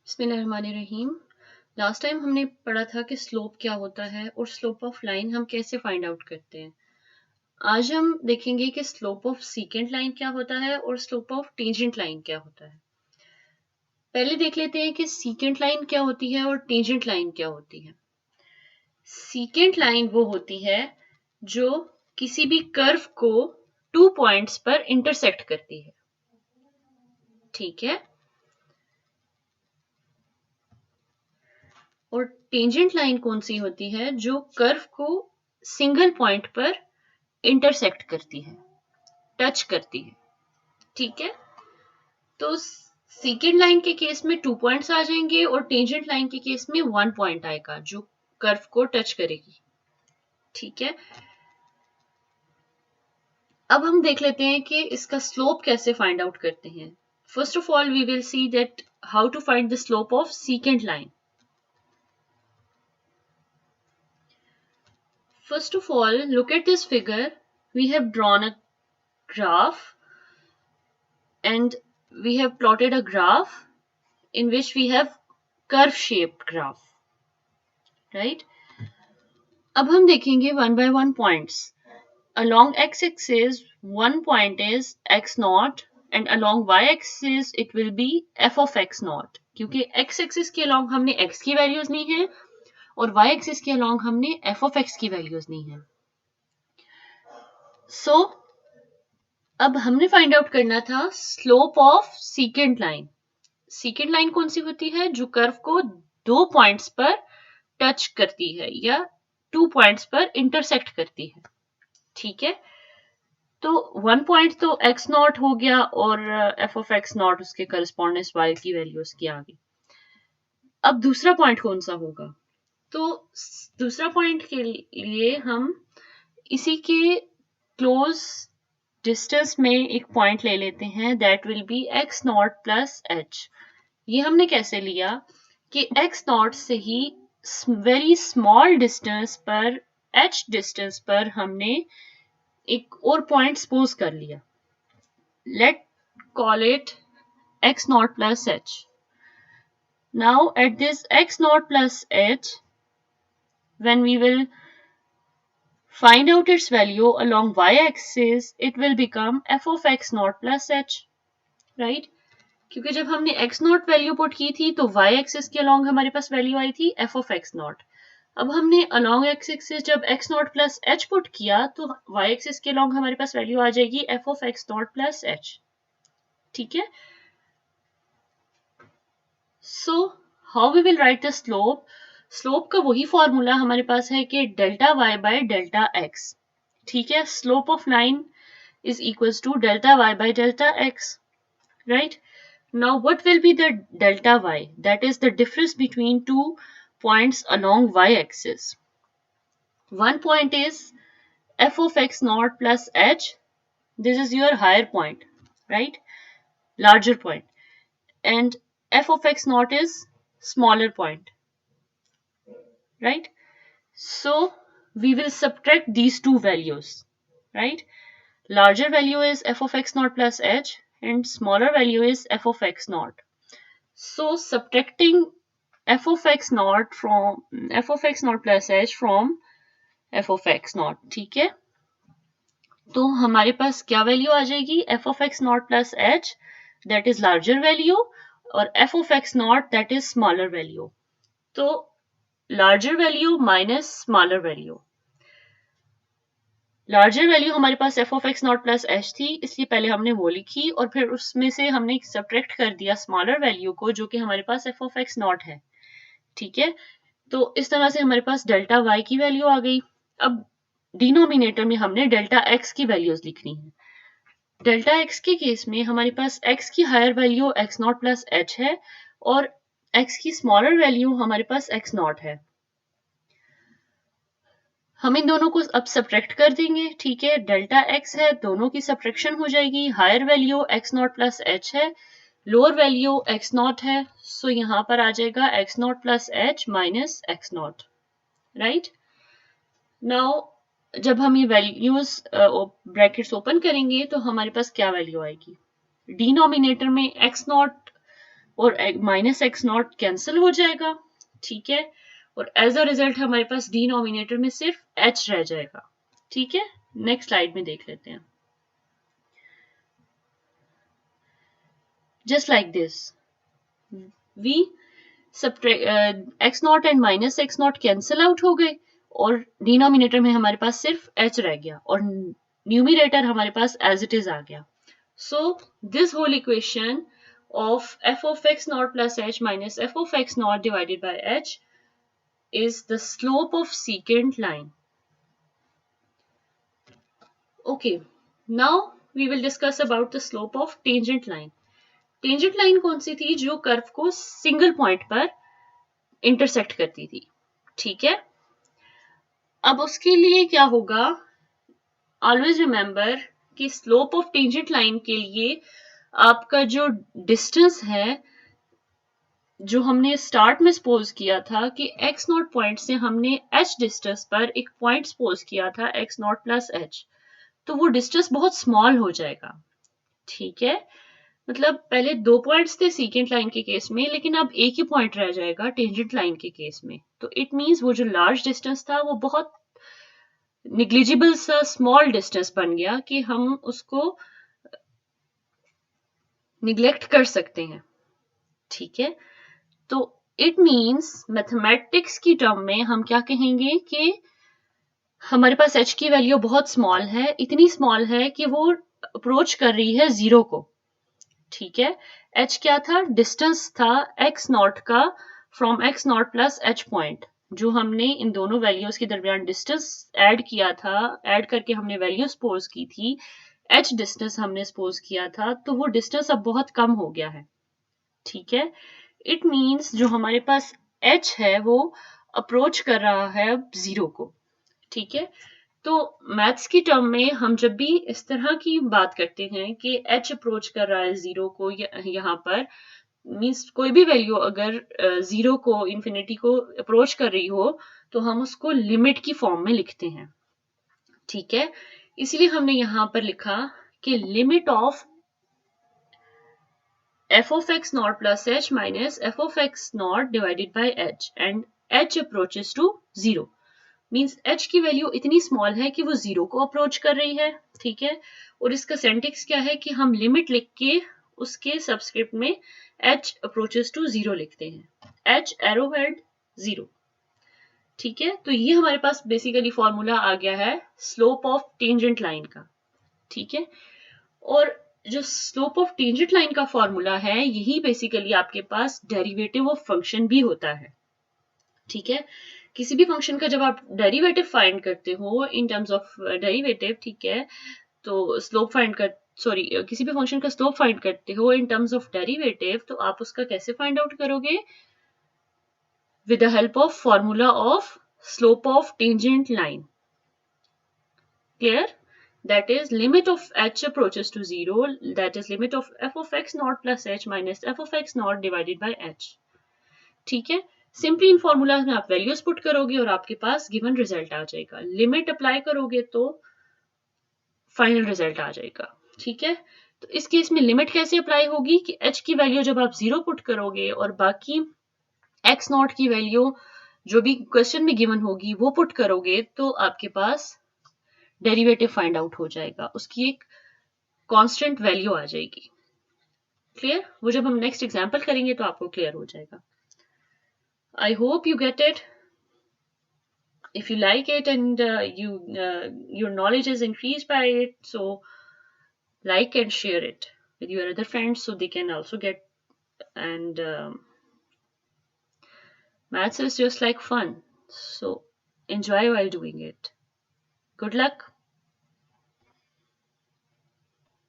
बिस्मिल्लाहिर्रहमानिर्रहीम। Last time हमने पढ़ा था कि स्लोप क्या होता है और स्लोप ऑफ लाइन हम कैसे फाइंड आउट करते हैं। आज हम देखेंगे कि स्लोप ऑफ सीकेंट लाइन क्या होता है और स्लोप ऑफ टेंजेंट लाइन क्या होता है। पहले देख लेते हैं कि सीकेंट लाइन क्या होती है और टेंजेंट लाइन क्या होती है। सीकेंट लाइन वो होती है जो किसी भी कर्व को 2 पॉइंट्स पर इंटरसेक्ट करती है। ठीक है। और टेंजेंट लाइन कौन सी होती है? जो कर्व को सिंगल पॉइंट पर इंटरसेक्ट करती है, टच करती है। ठीक है। तो सीकेंट लाइन के केस में 2 पॉइंट्स आ जाएंगे और टेंजेंट लाइन के केस में 1 पॉइंट आएगा जो कर्व को टच करेगी। ठीक है। अब हम देख लेते हैं कि इसका स्लोप कैसे फाइंड आउट करते हैं। First of all we will see that how to find the slope of secant line. First of all, look at this figure. We have drawn a graph and we have plotted a graph in which we have curve shaped graph, right? अब हम देखेंगे one by one points. Along x-axis, one point is x naught and along y-axis it will be f of x naught. क्योंकि x-axis के along हमने x की values ली हैं और y-axis के along हमने f of x की values ली हैं. So अब हमने फाइंड आउट करना था slope of secant line. Secant line कौन सी होती है? जो कर्व को 2 पॉइंट्स पर टच करती है या 2 पॉइंट्स पर इंटरसेक्ट करती है। ठीक है। तो 1 पॉइंट तो x नॉट हो गया और f ऑफ x नॉट उसके करस्पॉन्डेंस y की वैल्यू उसकी आ गई। अब दूसरा पॉइंट कौन सा होगा? तो दूसरा पॉइंट के लिए हम इसी के क्लोज डिस्टेंस में एक पॉइंट ले लेते हैं that will be x not plus h। ये हमने कैसे लिया कि x नॉट से ही वेरी स्मॉल डिस्टेंस पर h डिस्टेंस पर हमने एक और पॉइंट सपोज कर लिया। Let call it x not plus h। Now at this x not plus h when we will find out its value along y-axis, it will become f of x naught plus h, right? क्योंकि जब हमने x not value put की थी तो y axis के along हमारे पास value आई थी f of x not. अब हमने अलॉन्ग x एक्सिस जब x not plus h put किया तो y एक्सिस के अलॉन्ग हमारे पास वैल्यू आ जाएगी f of x not plus h। ठीक है। So how we will write the slope? Slope का वही फॉर्मूला हमारे पास है कि delta y by delta x। ठीक है। Slope of line is equals to delta y by delta x, right? Now what will be the delta y? That is the difference between two points along y-axis. One point is f of x naught plus h. This is your higher point, right? Larger point. And f of x naught is smaller point, right? So we will subtract these two values, right? Larger value is f of x naught plus h and smaller value is f of x naught. So subtracting f of x naught from f of x naught plus h from f of x naught, ठीक है। तो हमारे पास क्या value आ जाएगी? f of x naught plus h that is larger value और f of x naught that is smaller value. तो larger value minus smaller value. Larger value हमारे पास f of x not plus h थी, इसलिए पहले हमने वो लिखी और फिर उसमें से हमने सब्ट्रैक्ट कर दिया स्मॉलर वैल्यू को जो कि हमारे पास f of x नॉट है। ठीक है। तो इस तरह से हमारे पास डेल्टा y की वैल्यू आ गई। अब डिनोमिनेटर में हमने डेल्टा x की वैल्यूज लिखनी है। डेल्टा x के केस में हमारे पास x की higher value x not plus h है और x की स्मॉलर वैल्यू हमारे पास x नॉट है। हम इन दोनों को अब सब्ट्रैक्ट कर देंगे। ठीक है। डेल्टा x है, दोनों की सब्ट्रैक्शन हो जाएगी। Higher value x not plus h है, लोअर वैल्यू x नॉट है। सो यहाँ पर आ जाएगा x not plus h minus x not, right. Now जब हम ये वैल्यूज ब्रैकेट्स ओपन करेंगे तो हमारे पास क्या वैल्यू आएगी? डिनोमिनेटर में x नॉट और माइनस एक्स नॉट कैंसिल हो जाएगा, ठीक है, और एज अ रिजल्ट हमारे पास डिनोमिनेटर में सिर्फ h रह जाएगा, ठीक है। नेक्स्ट स्लाइड में देख लेते हैं। Just like this we x not and minus x not cancel out हो गए और डिनोमिनेटर में हमारे पास सिर्फ h रह गया और न्यूमिनेटर हमारे पास एज इट इज आ गया। So this whole equation of f of x naught plus h minus f of x naught divided by h is the slope of secant line. Okay, now we will discuss about the slope of tangent line. Tangent line कौन सी थी जो curve को single point पर intersect करती थी, ठीक है। अब उसके लिए क्या होगा, ऑलवेज रिमेंबर कि स्लोप ऑफ टेंजेंट लाइन के लिए आपका जो डिस्टेंस है, जो हमने स्टार्ट में सपोज किया था कि x नॉट पॉइंट से हमने h डिस्टेंस पर एक पॉइंट सपोज किया था x नॉट प्लस h, तो वो डिस्टेंस बहुत स्मॉल हो जाएगा, ठीक है। मतलब पहले 2 पॉइंट्स थे सीकेंट लाइन के केस में, लेकिन अब एक ही पॉइंट रह जाएगा टेंजेंट लाइन के केस में। तो इट मींस वो जो लार्ज डिस्टेंस था वो बहुत निग्लिजिबल सा स्मॉल डिस्टेंस बन गया कि हम उसको निग्लेक्ट कर सकते हैं, ठीक है। तो इट मींस मैथमेटिक्स की टर्म में हम क्या कहेंगे कि हमारे पास h की वैल्यू बहुत स्मॉल है, इतनी स्मॉल है कि वो अप्रोच कर रही है 0 को, ठीक है। h क्या था, डिस्टेंस था x नॉट का from x not plus h point, जो हमने इन दोनों वैल्यूज के दरमियान डिस्टेंस ऐड किया था, ऐड करके हमने वैल्यू सपोज की थी, h डिस्टेंस हमने सपोज किया था, तो वो डिस्टेंस अब बहुत कम हो गया है, ठीक है। इट मींस जो हमारे पास h है वो अप्रोच कर रहा है 0 को, ठीक है। तो मैथ्स की टर्म में हम जब भी इस तरह की बात करते हैं कि h अप्रोच कर रहा है 0 को, यहाँ पर मींस कोई भी वैल्यू अगर 0 को इन्फिनिटी को अप्रोच कर रही हो तो हम उसको लिमिट की फॉर्म में लिखते हैं, ठीक है। इसलिए हमने यहाँ पर लिखा कि limit of f of x naught plus h minus f of x naught divided by h and h approaches to 0 means h की वैल्यू इतनी स्मॉल है कि वो 0 को अप्रोच कर रही है, ठीक है। और इसका सेंटेक्स क्या है कि हम लिमिट लिख के उसके सबस्क्रिप्ट में h अप्रोचेस टू 0 लिखते हैं, h एरो हेड 0, ठीक है। तो ये हमारे पास बेसिकली फॉर्मूला आ गया है स्लोप ऑफ टेंजेंट लाइन का, ठीक है। और जो स्लोप ऑफ टेंजेंट लाइन का फॉर्मूला है यही बेसिकली आपके पास डेरिवेटिव ऑफ फंक्शन भी होता है, ठीक है। किसी भी फंक्शन का जब आप डेरिवेटिव फाइंड करते हो इन टर्म्स ऑफ डेरिवेटिव, ठीक है, तो स्लोप फाइंड कर सॉरी किसी भी फंक्शन का स्लोप फाइंड करते हो इन टर्म्स ऑफ डेरिवेटिव, तो आप उसका कैसे फाइंड आउट करोगे, with the help of formula of slope of tangent line, clear. That is limit of h approaches to 0, that is limit of f of x naught plus h minus f of x naught divided by h, ठीक है। Simply in formula में आप values put करोगे और आपके पास given result आ जाएगा, limit apply करोगे तो फाइनल रिजल्ट आ जाएगा, ठीक है। तो इस केस में लिमिट कैसे अप्लाई होगी कि h की वैल्यू जब आप 0 पुट करोगे और बाकी x नॉट की वैल्यू जो भी क्वेश्चन में गिवन होगी वो पुट करोगे, तो आपके पास डेरिवेटिव फाइंड आउट हो जाएगा, उसकी एक कांस्टेंट वैल्यू आ जाएगी, क्लियर। वो जब हम नेक्स्ट एग्जांपल करेंगे तो आपको क्लियर हो जाएगा। I hope you get it. If you like it and your knowledge is increased by it, so like and share it with your other friends so they can also get. And maths is just like fun, so enjoy while doing it. Good luck.